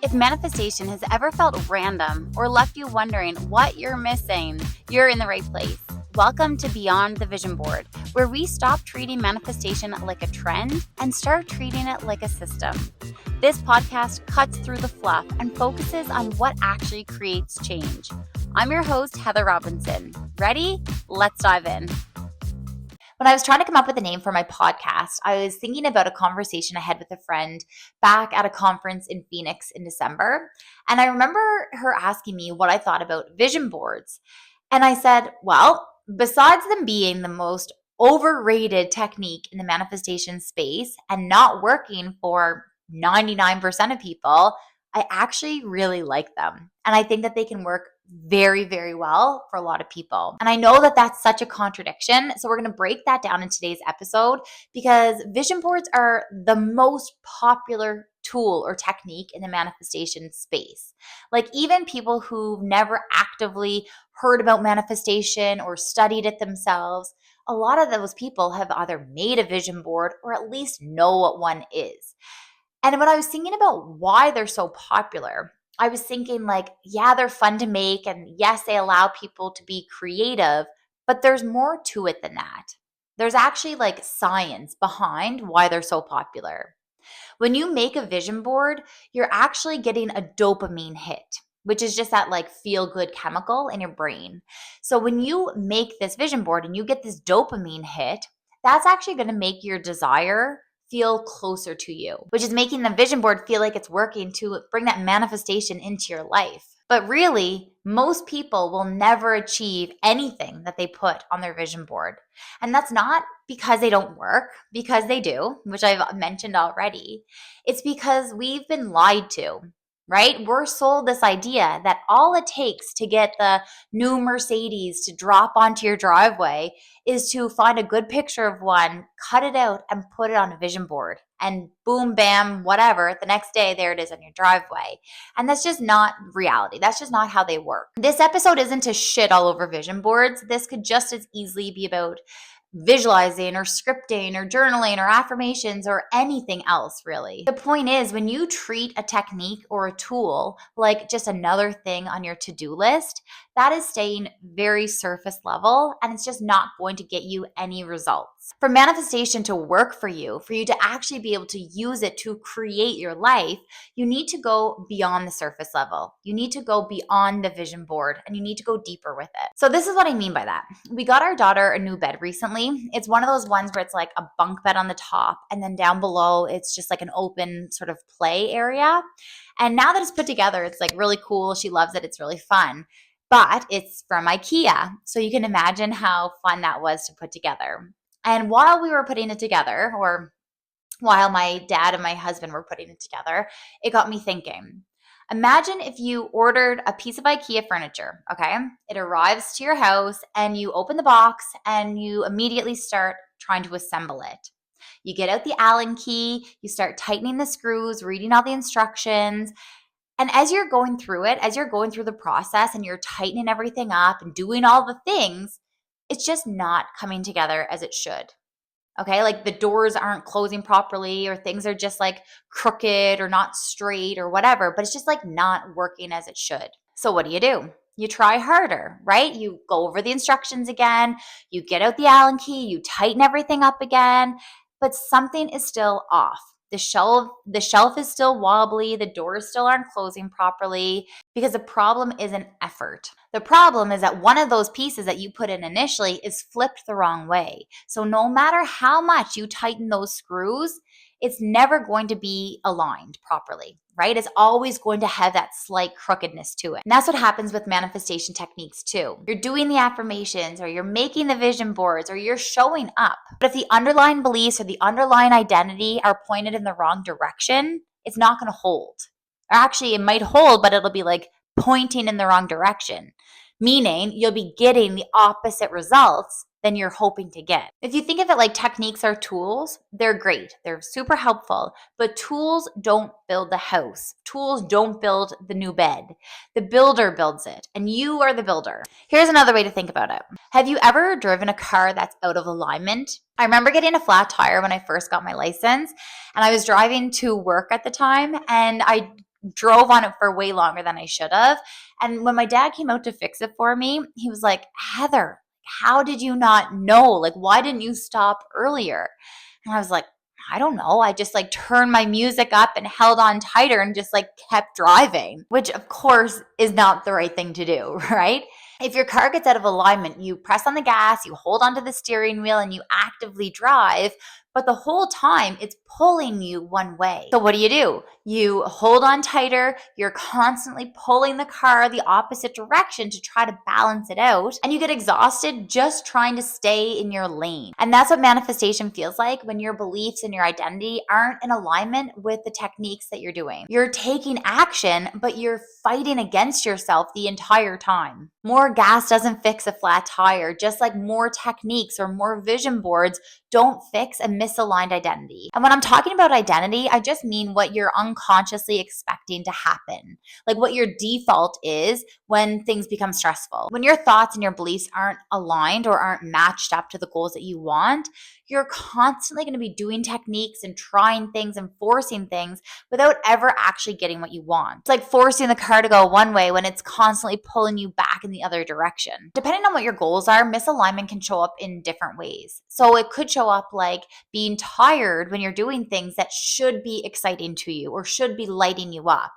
If manifestation has ever felt random or left you wondering what you're missing, you're in the right place. Welcome to Beyond the Vision Board, where we stop treating manifestation like a trend and start treating it like a system. This podcast cuts through the fluff and focuses on what actually creates change. I'm your host, Heather Robinson. Ready? Let's dive in. When I was trying to come up with a name for my podcast, I was thinking about a conversation I had with a friend back at a conference in Phoenix in December. And I remember her asking me what I thought about vision boards. And I said, well, besides them being the most overrated technique in the manifestation space and not working for 99% of people, I actually really like them. And I think that they can work very, very well for a lot of people. And I know that that's such a contradiction. So we're going to break that down in today's episode because vision boards are the most popular tool or technique in the manifestation space. Like even people who've never actively heard about manifestation or studied it themselves, a lot of those people have either made a vision board or at least know what one is. And when I was thinking about why they're so popular, I was thinking like, yeah, they're fun to make. And yes, they allow people to be creative, but there's more to it than that. There's actually like science behind why they're so popular. When you make a vision board, you're actually getting a dopamine hit, which is just that like feel good chemical in your brain. So when you make this vision board and you get this dopamine hit, that's actually going to make your desire feel closer to you, which is making the vision board feel like it's working to bring that manifestation into your life. But really, most people will never achieve anything that they put on their vision board. And that's not because they don't work, because they do, which I've mentioned already. It's because we've been lied to, right? We're sold this idea that all it takes to get the new Mercedes to drop onto your driveway is to find a good picture of one, cut it out, and put it on a vision board. And boom, bam, whatever, the next day, there it is on your driveway. And that's just not reality. That's just not how they work. This episode isn't to shit all over vision boards. This could just as easily be about visualizing or scripting or journaling or affirmations or anything else, really. The point is, when you treat a technique or a tool like just another thing on your to-do list, that is staying very surface level and it's just not going to get you any results. For manifestation to work for you to actually be able to use it to create your life, you need to go beyond the surface level. You need to go beyond the vision board and you need to go deeper with it. So this is what I mean by that. We got our daughter a new bed recently. It's one of those ones where it's like a bunk bed on the top and then down below it's just like an open sort of play area. And now that it's put together, it's like really cool. She loves it. It's really fun. But it's from IKEA. So you can imagine how fun that was to put together. And while we were putting it together, or while my dad and my husband were putting it together, it got me thinking. Imagine if you ordered a piece of IKEA furniture, okay? It arrives to your house and you open the box and you immediately start trying to assemble it. You get out the Allen key, you start tightening the screws, reading all the instructions. And as you're going through it, as you're going through the process and you're tightening everything up and doing all the things, it's just not coming together as it should. Okay, like the doors aren't closing properly or things are just like crooked or not straight or whatever, but it's just like not working as it should. So what do? You try harder, right? You go over the instructions again, you get out the Allen key, you tighten everything up again, but something is still off. The shelf is still wobbly, the doors still aren't closing properly because the problem isn't effort. The problem is that one of those pieces that you put in initially is flipped the wrong way. So no matter how much you tighten those screws, it's never going to be aligned properly, right? It's always going to have that slight crookedness to it. And that's what happens with manifestation techniques too. You're doing the affirmations or you're making the vision boards or you're showing up. But if the underlying beliefs or the underlying identity are pointed in the wrong direction, it's not going to hold. Or actually, it might hold, but it'll be like pointing in the wrong direction, meaning you'll be getting the opposite results than you're hoping to get. If you think of it like techniques are tools, they're great. They're super helpful, but tools don't build the house. Tools don't build the new bed. The builder builds it, and you are the builder. Here's another way to think about it. Have you ever driven a car that's out of alignment? I remember getting a flat tire when I first got my license, and I was driving to work at the time, and I drove on it for way longer than I should have. And when my dad came out to fix it for me, he was like, Heather, how did you not know? Like, why didn't you stop earlier? And I was like, I don't know. I just like turned my music up and held on tighter and just like kept driving, which of course is not the right thing to do, right? If your car gets out of alignment, you press on the gas, you hold onto the steering wheel, and you actively drive, but the whole time it's pulling you one way. So what do? You hold on tighter, you're constantly pulling the car the opposite direction to try to balance it out, and you get exhausted just trying to stay in your lane. And that's what manifestation feels like when your beliefs and your identity aren't in alignment with the techniques that you're doing. You're taking action, but you're fighting against yourself the entire time. More gas doesn't fix a flat tire, just like more techniques or more vision boards don't fix a misaligned identity. And when I'm talking about identity, I just mean what you're unconsciously expecting to happen, like what your default is when things become stressful. When your thoughts and your beliefs aren't aligned or aren't matched up to the goals that you want, you're constantly going to be doing techniques and trying things and forcing things without ever actually getting what you want. It's like forcing the car to go one way when it's constantly pulling you back in the other direction. Depending on what your goals are, misalignment can show up in different ways. So it could show up like being tired when you're doing things that should be exciting to you or should be lighting you up.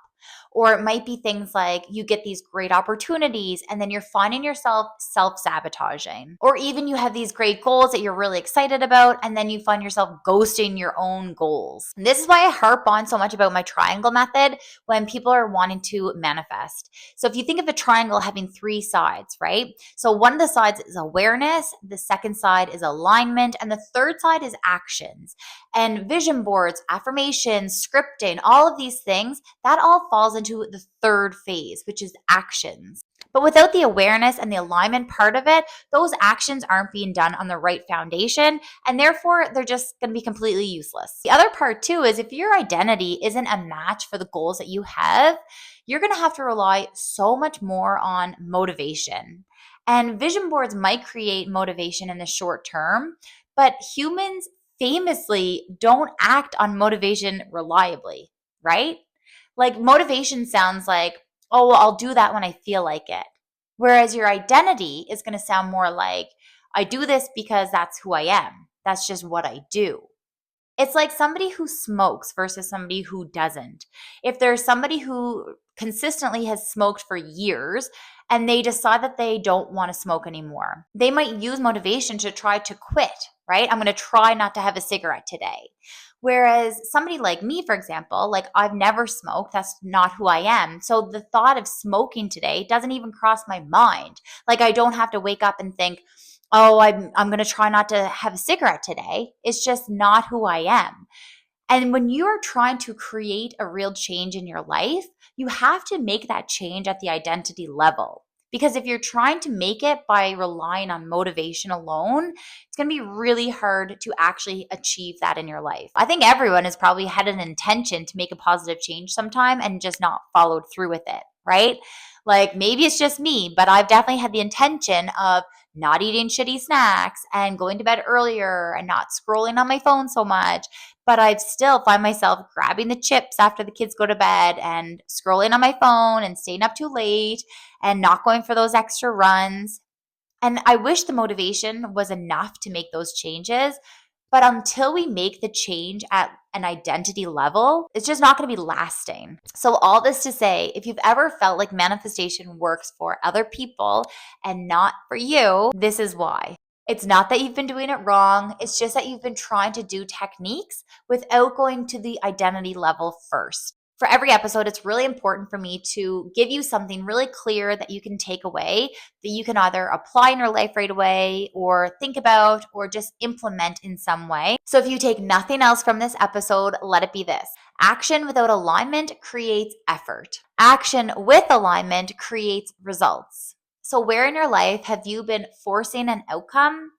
Or it might be things like you get these great opportunities and then you're finding yourself self-sabotaging. Or even you have these great goals that you're really excited about and then you find yourself ghosting your own goals. And this is why I harp on so much about my triangle method when people are wanting to manifest. So if you think of a triangle having three sides, right? So one of the sides is awareness, the second side is alignment, and the third side is actions. And vision boards, affirmations, scripting, all of these things, that all falls into the third phase, which is actions. But without the awareness and the alignment part of it, those actions aren't being done on the right foundation, and therefore they're just going to be completely useless. The other part too is if your identity isn't a match for the goals that you have, you're going to have to rely so much more on motivation. And vision boards might create motivation in the short term, but humans famously don't act on motivation reliably, right? Like motivation sounds like, oh, well, I'll do that when I feel like it. Whereas your identity is going to sound more like, I do this because that's who I am. That's just what I do. It's like somebody who smokes versus somebody who doesn't. If there's somebody who consistently has smoked for years and they decide that they don't want to smoke anymore, they might use motivation to try to quit, right? I'm going to try not to have a cigarette today. Whereas somebody like me, for example, like I've never smoked. That's not who I am. So the thought of smoking today doesn't even cross my mind. Like I don't have to wake up and think, oh, I'm going to try not to have a cigarette today. It's just not who I am. And when you're trying to create a real change in your life, you have to make that change at the identity level. Because if you're trying to make it by relying on motivation alone, it's going to be really hard to actually achieve that in your life. I think everyone has probably had an intention to make a positive change sometime and just not followed through with it, right? Like maybe it's just me, but I've definitely had the intention of not eating shitty snacks and going to bed earlier and not scrolling on my phone so much. But I still find myself grabbing the chips after the kids go to bed and scrolling on my phone and staying up too late and not going for those extra runs. And I wish the motivation was enough to make those changes. But until we make the change at an identity level, it's just not going to be lasting. So, all this to say, if you've ever felt like manifestation works for other people and not for you, this is why. It's not that you've been doing it wrong. It's just that you've been trying to do techniques without going to the identity level first. For every episode, it's really important for me to give you something really clear that you can take away, that you can either apply in your life right away or think about or just implement in some way. So if you take nothing else from this episode, let it be this. Action without alignment creates effort. Action with alignment creates results. So where in your life have you been forcing an outcome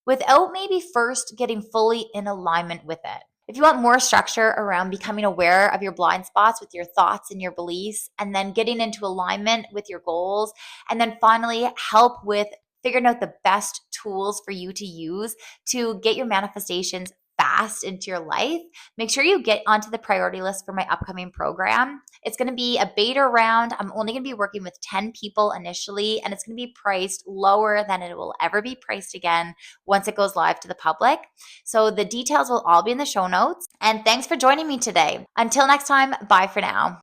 without maybe first getting fully in alignment with it? If you want more structure around becoming aware of your blind spots with your thoughts and your beliefs, and then getting into alignment with your goals, and then finally help with figuring out the best tools for you to use to get your manifestations fast into your life, make sure you get onto the priority list for my upcoming program. It's going to be a beta round. I'm only going to be working with 10 people initially, and it's going to be priced lower than it will ever be priced again once it goes live to the public. So the details will all be in the show notes. And thanks for joining me today. Until next time, bye for now.